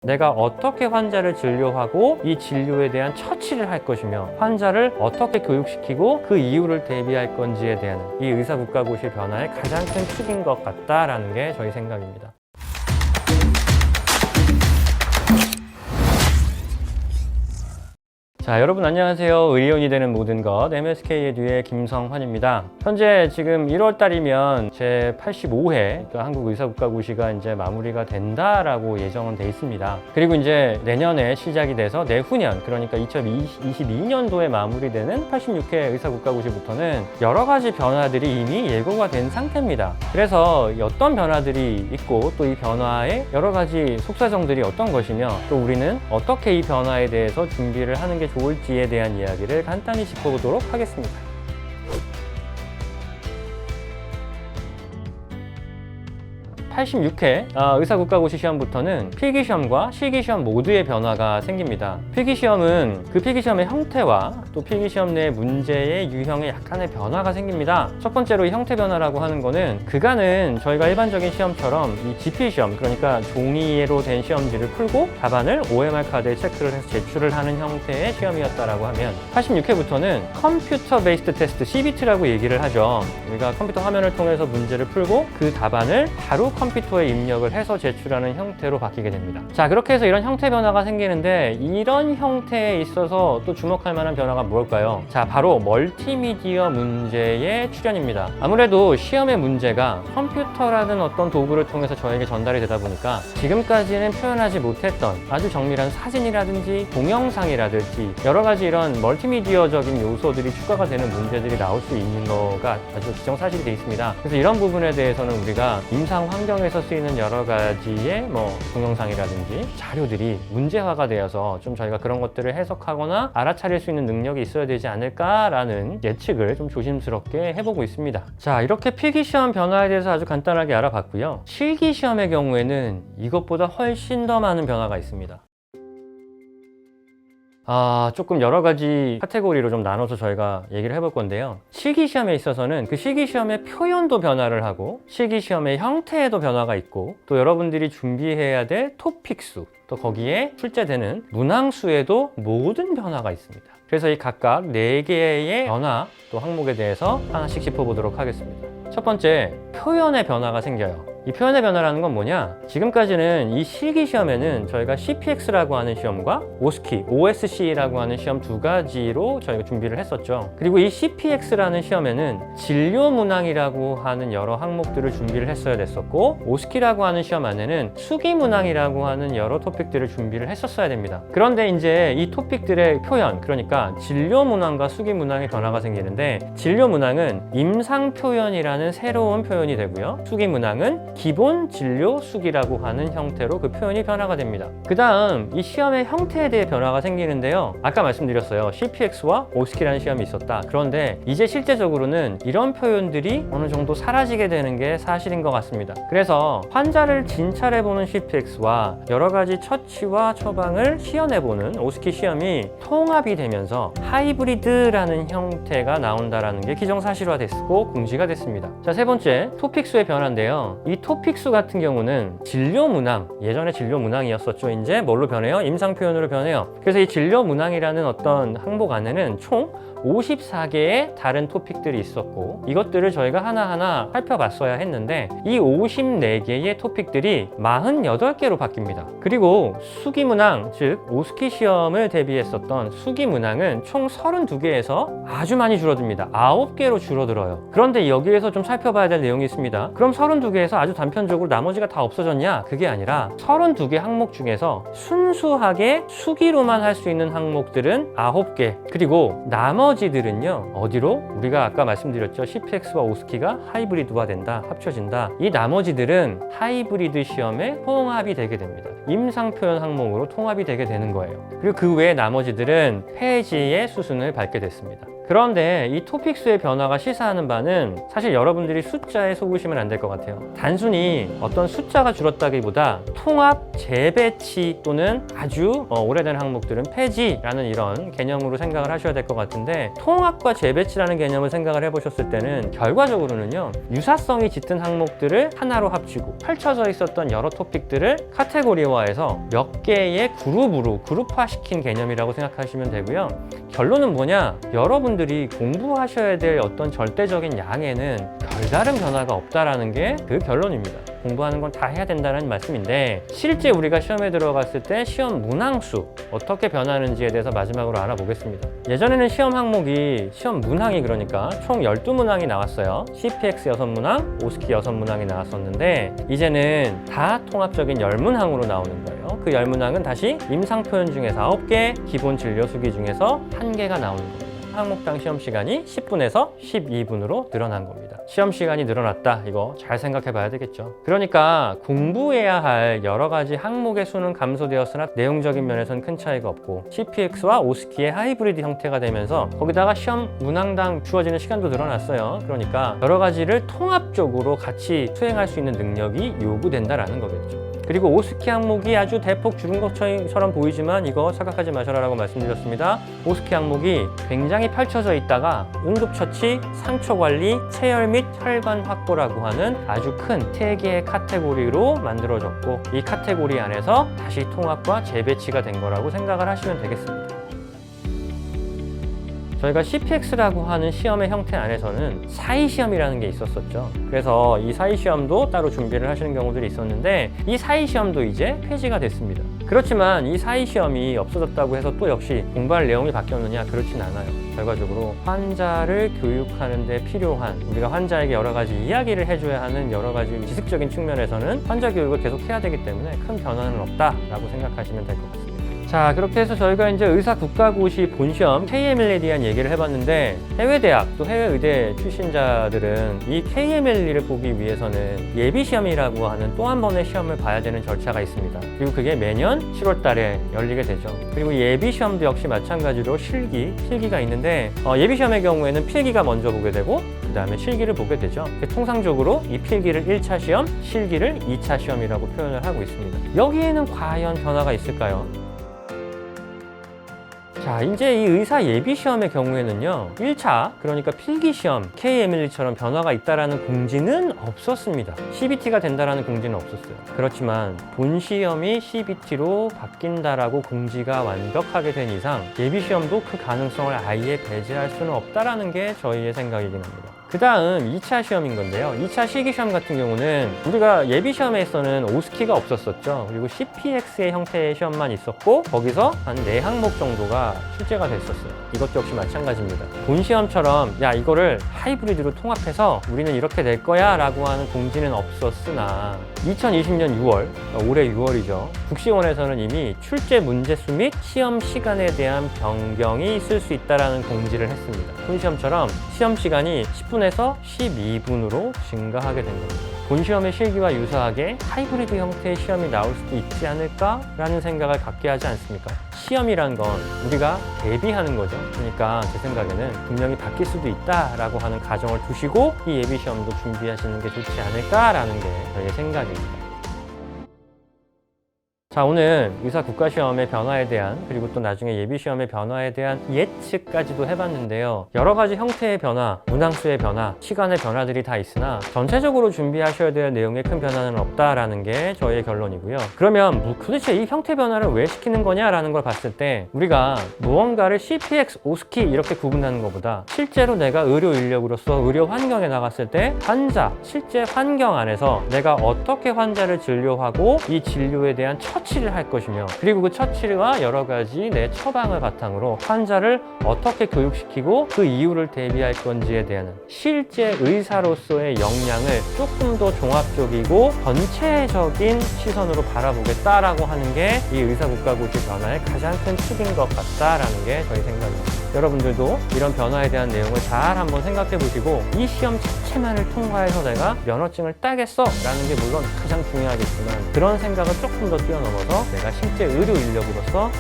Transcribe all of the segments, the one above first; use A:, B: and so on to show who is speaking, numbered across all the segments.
A: 내가 어떻게 환자를 진료하고 이 진료에 대한 처치를 할 것이며 환자를 어떻게 교육시키고 그 이유를 대비할 건지에 대한 이 의사국가고시 변화의 가장 큰 축인 것 같다라는 게 저희 생각입니다. 자, 여러분 안녕하세요. 의료인이 되는 모든 것 MSK-에듀의 김성환입니다. 현재 지금 1월 달이면 제 85회 한국의사국가고시가 이제 마무리가 된다라고 예정은 돼 있습니다. 그리고 이제 내년에 시작이 돼서 내후년, 그러니까 2022년도에 마무리되는 86회 의사국가고시부터는 여러 가지 변화들이 이미 예고가 된 상태입니다. 그래서 어떤 변화들이 있고 또 이 변화의 여러 가지 속사정들이 어떤 것이며 또 우리는 어떻게 이 변화에 대해서 준비를 하는 게 좋을지에 대한 이야기를 간단히 짚어보도록 하겠습니다. 86회 의사국가고시 시험부터는 필기시험과 실기시험 모두의 변화가 생깁니다. 필기시험은 그 필기시험의 형태와 또 필기시험 내 문제의 유형에 약간의 변화가 생깁니다. 첫 번째로 이 형태 변화라고 하는 거는 그간은 저희가 일반적인 시험처럼 이 GP시험, 그러니까 종이로 된 시험지를 풀고 답안을 OMR 카드에 체크를 해서 제출을 하는 형태의 시험이었다라고 하면 86회부터는 컴퓨터 베이스드 테스트, CBT라고 얘기를 하죠. 우리가 컴퓨터 화면을 통해서 문제를 풀고 그 답안을 바로 컴퓨터에 입력을 해서 제출하는 형태로 바뀌게 됩니다. 자, 그렇게 해서 이런 형태 변화가 생기는데 이런 형태에 있어서 또 주목할 만한 변화가 뭘까요? 자, 바로 멀티미디어 문제의 출현입니다. 아무래도 시험의 문제가 컴퓨터라는 어떤 도구를 통해서 저에게 전달이 되다 보니까 지금까지는 표현하지 못했던 아주 정밀한 사진이라든지 동영상이라든지 여러 가지 이런 멀티미디어적인 요소들이 추가가 되는 문제들이 나올 수 있는 거가 아주 기정사실이 되어 있습니다. 그래서 이런 부분에 대해서는 우리가 임상 환경에서 쓰이는 여러 가지의 동영상이라든지 자료들이 문제화가 되어서 좀 저희가 그런 것들을 해석하거나 알아차릴 수 있는 능력이 있어야 되지 않을까라는 예측을 좀 조심스럽게 해보고 있습니다. 자, 이렇게 필기시험 변화에 대해서 아주 간단하게 알아봤고요. 실기시험의 경우에는 이것보다 훨씬 더 많은 변화가 있습니다. 조금 여러 가지 카테고리로 좀 나눠서 저희가 얘기를 해볼 건데요. 실기시험에 있어서는 그 실기시험의 표현도 변화를 하고 실기시험의 형태에도 변화가 있고 또 여러분들이 준비해야 될 토픽수, 또 거기에 출제되는 문항수에도 모든 변화가 있습니다. 그래서 이 각각 4개의 변화 또 항목에 대해서 하나씩 짚어보도록 하겠습니다. 첫 번째, 표현의 변화가 생겨요. 이 표현의 변화라는 건 뭐냐? 지금까지는 이 실기시험에는 저희가 CPX라고 하는 시험과 OSCE, OSCE라고 하는 시험 두 가지로 저희가 준비를 했었죠. 그리고 이 CPX라는 시험에는 진료문항이라고 하는 여러 항목들을 준비를 했어야 됐었고 OSCE라고 하는 시험 안에는 수기문항이라고 하는 여러 토픽들을 준비를 했었어야 됩니다. 그런데 이제 이 토픽들의 표현, 그러니까 진료문항과 수기문항의 변화가 생기는데 진료문항은 임상표현이라는 새로운 표현이 되고요. 수기문항은 기본 진료 수기라고 하는 형태로 그 표현이 변화가 됩니다. 그 다음 이 시험의 형태에 대해 변화가 생기는데요. 아까 말씀드렸어요. CPX와 OSCE라는 시험이 있었다. 그런데 이제 실제적으로는 이런 표현들이 어느 정도 사라지게 되는 게 사실인 것 같습니다. 그래서 환자를 진찰해보는 CPX와 여러 가지 처치와 처방을 시연해보는 OSCE 시험이 통합이 되면서 하이브리드라는 형태가 나온다는 게 기정사실화됐고 공지가 됐습니다. 자, 세 번째, 토픽수의 변화인데요. 이 토픽수 같은 경우는 진료문항, 예전에 진료문항이었었죠. 이제 뭘로 변해요? 임상표현으로 변해요. 그래서 이 진료문항이라는 어떤 항목 안에는 총 54개의 다른 토픽들이 있었고 이것들을 저희가 하나하나 살펴봤어야 했는데 이 54개의 토픽들이 48개로 바뀝니다. 그리고 수기문항, 즉 OSCE 시험을 대비했었던 수기문항은 총 32개에서 아주 많이 줄어듭니다. 9개로 줄어들어요. 그런데 여기에서 좀 살펴봐야 될 내용이 있습니다. 그럼 32개에서 아주 단편적으로 나머지가 다 없어졌냐? 그게 아니라 32개 항목 중에서 순수하게 수기로만 할 수 있는 항목들은 9개, 그리고 나머지들은요 어디로? 우리가 아까 말씀드렸죠. CPX와 OSCE가 하이브리드화 된다, 합쳐진다. 이 나머지들은 하이브리드 시험에 통합이 되게 됩니다. 임상표현 항목으로 통합이 되게 되는 거예요. 그리고 그 외에 나머지들은 폐지의 수순을 밟게 됐습니다. 그런데 이 토픽스의 변화가 시사하는 바는 사실 여러분들이 숫자에 속으시면 안 될 것 같아요. 단순히 어떤 숫자가 줄었다기보다 통합, 재배치 또는 아주 오래된 항목들은 폐지라는 이런 개념으로 생각을 하셔야 될 것 같은데, 통합과 재배치라는 개념을 생각을 해보셨을 때는 결과적으로는요, 유사성이 짙은 항목들을 하나로 합치고 펼쳐져 있었던 여러 토픽들을 카테고리화해서 몇 개의 그룹으로 그룹화시킨 개념이라고 생각하시면 되고요. 결론은 뭐냐? 여러분들이 공부하셔야 될 어떤 절대적인 양에는 별다른 변화가 없다라는 게 그 결론입니다. 공부하는 건 다 해야 된다는 말씀인데, 실제 우리가 시험에 들어갔을 때 시험 문항수 어떻게 변하는지에 대해서 마지막으로 알아보겠습니다. 예전에는 시험 항목이, 시험 문항이 그러니까 총 12문항이 나왔어요. CPX 6문항, 오스키 6문항이 나왔었는데, 이제는 다 통합적인 10문항으로 나오는 거예요. 그 10문항은 다시 임상표현 중에서 9개, 기본 진료 수기 중에서 1개가 나오는 겁니다. 항목당 시험 시간이 10분에서 12분으로 늘어난 겁니다. 시험 시간이 늘어났다. 이거 잘 생각해 봐야 되겠죠. 그러니까 공부해야 할 여러 가지 항목의 수는 감소되었으나 내용적인 면에서는 큰 차이가 없고, CPX와 오스키의 하이브리드 형태가 되면서 거기다가 시험 문항당 주어지는 시간도 늘어났어요. 그러니까 여러 가지를 통합적으로 같이 수행할 수 있는 능력이 요구된다라는 거겠죠. 그리고 오스키 항목이 아주 대폭 줄은 것처럼 보이지만 이거 착각하지 마셔라라고 말씀드렸습니다. 오스키 항목이 굉장히 펼쳐져 있다가 응급처치, 상처관리, 체열 및 혈관 확보라고 하는 아주 큰 3개의 카테고리로 만들어졌고, 이 카테고리 안에서 다시 통합과 재배치가 된 거라고 생각을 하시면 되겠습니다. 저희가 CPX라고 하는 시험의 형태 안에서는 사이시험이라는 게 있었었죠. 그래서 이 사이시험도 따로 준비를 하시는 경우들이 있었는데, 이 사이시험도 이제 폐지가 됐습니다. 그렇지만 이 사이시험이 없어졌다고 해서 또 역시 공부할 내용이 바뀌었느냐? 그렇진 않아요. 결과적으로 환자를 교육하는 데 필요한, 우리가 환자에게 여러 가지 이야기를 해줘야 하는 여러 가지 지식적인 측면에서는 환자 교육을 계속 해야 되기 때문에 큰 변화는 없다라고 생각하시면 될 것 같습니다. 자, 그렇게 해서 저희가 이제 의사국가고시 본시험 KML에 대한 얘기를 해봤는데, 해외대학 또 해외의대 출신자들은 이 KML을 보기 위해서는 예비시험이라고 하는 또 한 번의 시험을 봐야 되는 절차가 있습니다. 그리고 그게 매년 7월 달에 열리게 되죠. 그리고 예비시험도 역시 마찬가지로 필기가 있는데, 예비시험의 경우에는 필기가 먼저 보게 되고 그 다음에 실기를 보게 되죠. 통상적으로 이 필기를 1차 시험, 실기를 2차 시험이라고 표현을 하고 있습니다. 여기에는 과연 변화가 있을까요? 자, 이제 이 의사 예비시험의 경우에는요, 1차, 그러니까 필기시험, KML처럼 변화가 있다라는 공지는 없었습니다. CBT가 된다라는 공지는 없었어요. 그렇지만 본시험이 CBT로 바뀐다라고 공지가 완벽하게 된 이상 예비시험도 그 가능성을 아예 배제할 수는 없다라는 게 저희의 생각이긴 합니다. 그 다음 2차 시험인 건데요. 2차 실기시험 같은 경우는 우리가 예비시험에서는 오스키가 없었었죠. 그리고 CPX의 형태의 시험만 있었고, 거기서 한 4항목 정도가 출제가 됐었어요. 이것도 역시 마찬가지입니다. 본시험처럼 야, 이거를 하이브리드로 통합해서 우리는 이렇게 될 거야 라고 하는 공지는 없었으나 2020년 6월, 올해 6월이죠. 국시원에서는 이미 출제 문제수 및 시험 시간에 대한 변경이 있을 수 있다는 공지를 했습니다. 본시험처럼 시험 시간이 10분에서 12분으로 증가하게 된 겁니다. 본시험의 실기와 유사하게 하이브리드 형태의 시험이 나올 수도 있지 않을까라는 생각을 갖게 하지 않습니까? 시험이란 건 우리가 대비하는 거죠. 그러니까 제 생각에는 분명히 바뀔 수도 있다라고 하는 가정을 두시고 이 예비시험도 준비하시는 게 좋지 않을까라는 게 저의 생각입니다. 자, 오늘 의사 국가시험의 변화에 대한, 그리고 또 나중에 예비시험의 변화에 대한 예측까지도 해봤는데요. 여러 가지 형태의 변화, 문항수의 변화, 시간의 변화들이 다 있으나 전체적으로 준비하셔야 될 내용에 큰 변화는 없다라는 게 저의 결론이고요. 그러면 도대체 이 형태 변화를 왜 시키는 거냐라는 걸 봤을 때, 우리가 무언가를 CPX, 오스키 이렇게 구분하는 것보다 실제로 내가 의료 인력으로서 의료 환경에 나갔을 때 환자, 실제 환경 안에서 내가 어떻게 환자를 진료하고 이 진료에 대한 처치를 할 것이며, 그리고 그 처치와 여러 가지 내 처방을 바탕으로 환자를 어떻게 교육시키고 그 이유를 대비할 건지에 대한 실제 의사로서의 역량을 조금 더 종합적이고 전체적인 시선으로 바라보겠다라고 하는 게 이 의사국가고시 변화의 가장 큰 축인 것 같다라는 게 저희 생각입니다. 여러분들도 이런 변화에 대한 내용을 잘 한번 생각해 보시고 이 시험 자체만을 통과해서 내가 면허증을 따겠어 라는 게 물론 가장 중요하겠지만 그런 생각을 조금 더 뛰어넘어서 내가 실제 의료 인력으로서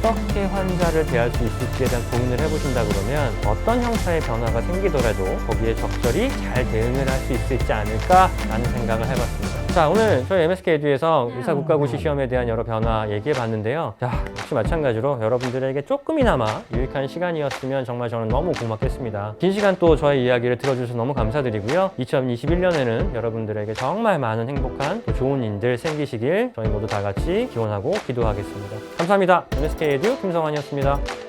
A: 어떻게 환자를 대할 수 있을지에 대한 고민을 해보신다 그러면 어떤 형태의 변화가 생기더라도 거기에 적절히 잘 대응을 할 수 있지 않을까라는 생각을 해봤습니다. 자, 오늘 저희 MSK 에듀에서 의사국가고시 시험에 대한 여러 변화 얘기해 봤는데요. 자, 역시 마찬가지로 여러분들에게 조금이나마 유익한 시간이었으면 정말 저는 너무 고맙겠습니다. 긴 시간 또 저의 이야기를 들어주셔서 너무 감사드리고요. 2021년에는 여러분들에게 정말 많은 행복한 또 좋은 일들 생기시길 저희 모두 다 같이 기원하고 기도하겠습니다. 감사합니다. MSK 에듀 김성환이었습니다.